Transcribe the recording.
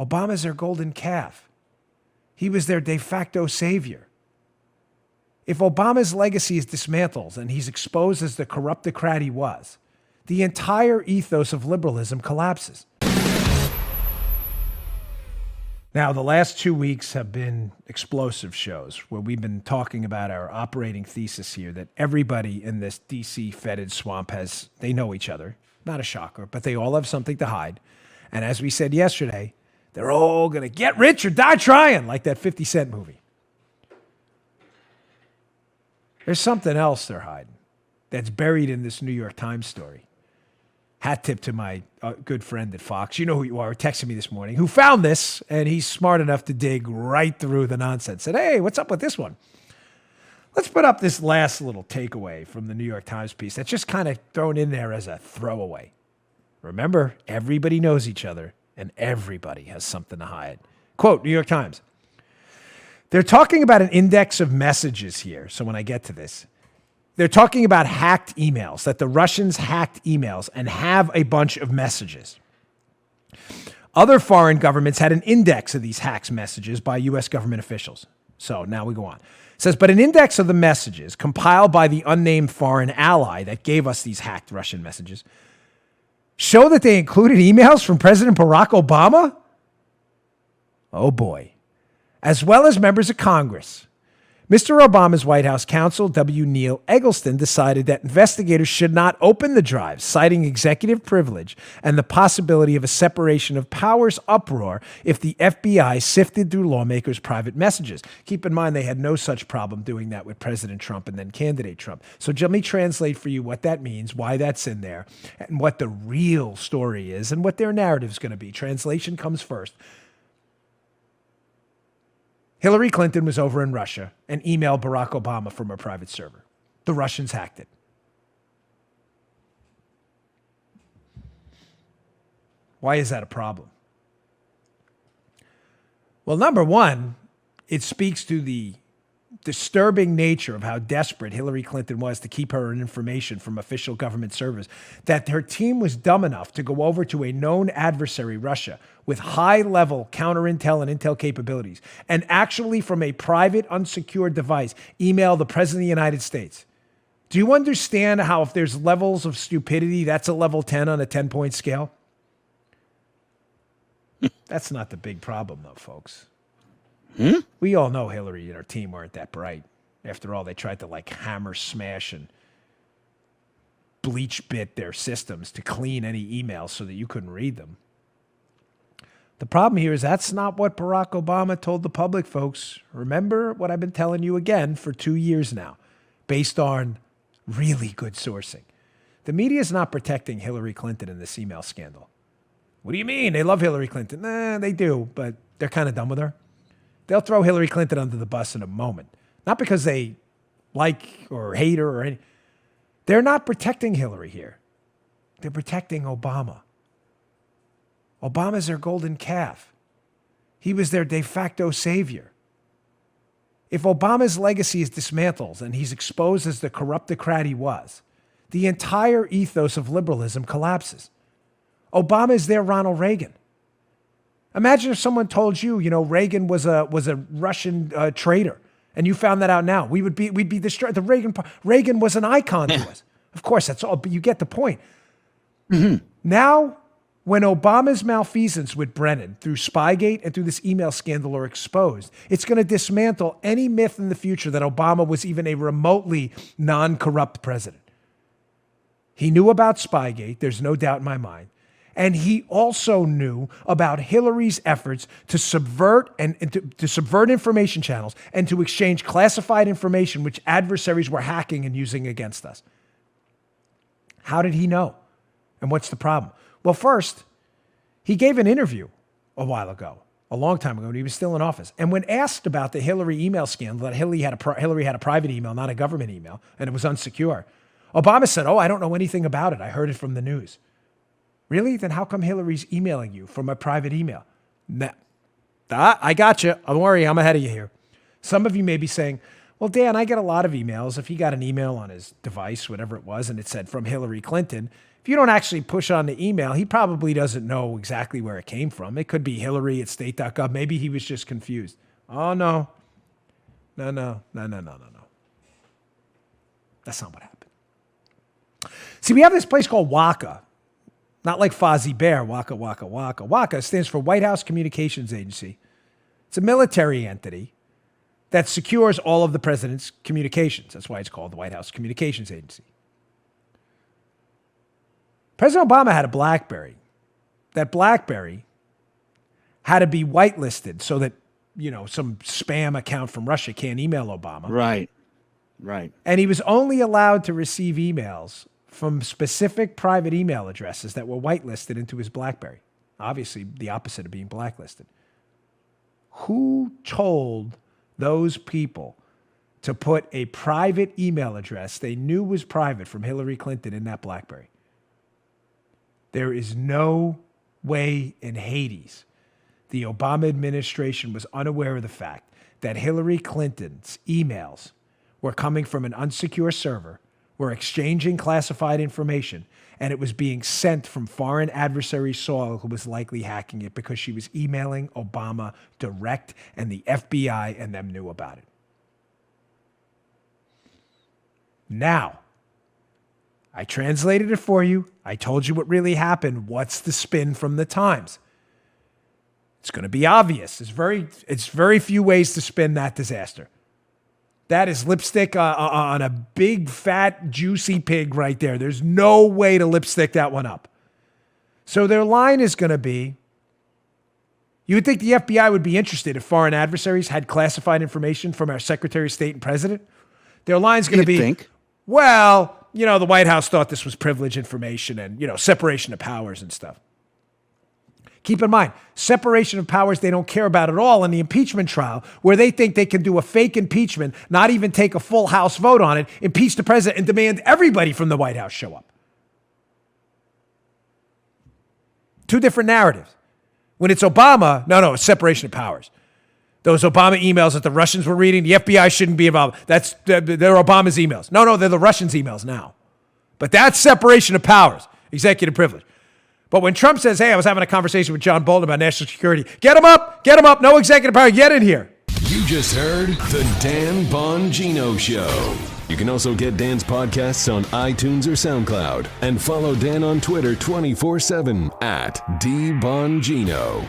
Obama's their golden calf. He was their de facto savior. If Obama's legacy is dismantled and he's exposed as the corruptocrat he was, the entire ethos of liberalism collapses. Now, the last 2 weeks have been explosive shows where we've been talking about our operating thesis here that everybody in this DC fetid swamp they know each other. Not a shocker, but they all have something to hide. And as we said yesterday, they're all going to get rich or die trying, like that 50 Cent movie. There's something else they're hiding that's buried in this New York Times story. Hat tip to my good friend at Fox. You know who you are. Texted me this morning. Who found this, and he's smart enough to dig right through the nonsense. Said, hey, what's up with this one? Let's put up this last little takeaway from the New York Times piece that's just kind of thrown in there as a throwaway. Remember, everybody knows each other, and everybody has something to hide. Quote, New York Times. They're talking about an index of messages here. So when I get to this, they're talking about hacked emails, that the Russians hacked emails and have a bunch of messages. Other foreign governments had an index of these hacked messages by U.S. government officials. So now we go on. It says, but an index of the messages compiled by the unnamed foreign ally that gave us these hacked Russian messages show that they included emails from President Barack Obama? Oh boy. As well as members of Congress. Mr. Obama's White House counsel, W. Neil Eggleston, decided that investigators should not open the drives, citing executive privilege and the possibility of a separation of powers uproar if the FBI sifted through lawmakers' private messages. Keep in mind, they had no such problem doing that with President Trump and then candidate Trump. So let me translate for you what that means, why that's in there, and what the real story is, and what their narrative is going to be. Translation comes first. Hillary Clinton was over in Russia and emailed Barack Obama from her private server. The Russians hacked it. Why is that a problem? Well, number one, it speaks to the disturbing nature of how desperate Hillary Clinton was to keep her information from official government servers, that her team was dumb enough to go over to a known adversary, Russia, with high-level counterintel and intel capabilities, and actually from a private, unsecured device, email the President of the United States. Do you understand how if there's levels of stupidity, that's a level 10 on a 10-point scale? That's not the big problem, though, folks. We all know Hillary and her team weren't that bright. After all, they tried to hammer, smash, and bleach bit their systems to clean any emails so that you couldn't read them. The problem here is that's not what Barack Obama told the public, folks. Remember what I've been telling you again for 2 years now, based on really good sourcing. The media is not protecting Hillary Clinton in this email scandal. What do you mean? They love Hillary Clinton. Nah, they do, but they're kind of done with her. They'll throw Hillary Clinton under the bus in a moment. Not because they like or hate her or anything. They're not protecting Hillary here. They're protecting Obama. Obama's their golden calf. He was their de facto savior. If Obama's legacy is dismantled and he's exposed as the corruptocrat he was, the entire ethos of liberalism collapses. Obama is their Ronald Reagan. Imagine if someone told you, Reagan was a Russian traitor, and you found that out now. we'd be destroyed. Reagan was an icon to us. Of course, that's all, but you get the point. Mm-hmm. Now, when Obama's malfeasance with Brennan through Spygate and through this email scandal are exposed, it's going to dismantle any myth in the future that Obama was even a remotely non-corrupt president. He knew about Spygate, there's no doubt in my mind. And he also knew about Hillary's efforts to subvert to subvert information channels and to exchange classified information which adversaries were hacking and using against us. How did he know? And what's the problem? Well, first, he gave an interview a while ago, a long time ago, when he was still in office. And when asked about the Hillary email scandal, that Hillary had a private email, not a government email, and it was unsecure, Obama said, I don't know anything about it. I heard it from the news. Really? Then how come Hillary's emailing you from a private email? Nah. I got you. Don't worry, I'm ahead of you here. Some of you may be saying, well, Dan, I get a lot of emails. If he got an email on his device, whatever it was, and it said from Hillary Clinton, if you don't actually push on the email, he probably doesn't know exactly where it came from. It could be Hillary at state.gov. Maybe he was just confused. Oh, no. No. That's not what happened. See, we have this place called WACA. Not like Fozzie Bear, WACA. WACA stands for White House Communications Agency. It's a military entity that secures all of the president's communications. That's why it's called the White House Communications Agency. President Obama had a BlackBerry. That BlackBerry had to be whitelisted so that, some spam account from Russia can't email Obama. Right. And he was only allowed to receive emails from specific private email addresses that were whitelisted into his BlackBerry. Obviously, the opposite of being blacklisted. Who told those people to put a private email address they knew was private from Hillary Clinton in that BlackBerry? There is no way in Hades the Obama administration was unaware of the fact that Hillary Clinton's emails were coming from an unsecure server, were exchanging classified information, and it was being sent from foreign adversary soil who was likely hacking it because she was emailing Obama direct, and the FBI and them knew about it. Now, I translated it for you. I told you what really happened. What's the spin from the Times? It's going to be obvious. It's very few ways to spin that disaster. That is lipstick on a big, fat, juicy pig right there. There's no way to lipstick that one up. So their line is going to be, you would think the FBI would be interested if foreign adversaries had classified information from our Secretary of State and President. Their line's going to be, well, the White House thought this was privileged information and, separation of powers and stuff. Keep in mind, separation of powers they don't care about at all in the impeachment trial, where they think they can do a fake impeachment, not even take a full House vote on it, impeach the president, and demand everybody from the White House show up. Two different narratives. When it's Obama, no, it's separation of powers. Those Obama emails that the Russians were reading, the FBI shouldn't be involved. They're Obama's emails. No, they're the Russians' emails now. But that's separation of powers, executive privilege. But when Trump says, hey, I was having a conversation with John Bolton about national security, get him up, no executive power, get in here. You just heard the Dan Bongino Show. You can also get Dan's podcasts on iTunes or SoundCloud. And follow Dan on Twitter 24/7 @DBongino.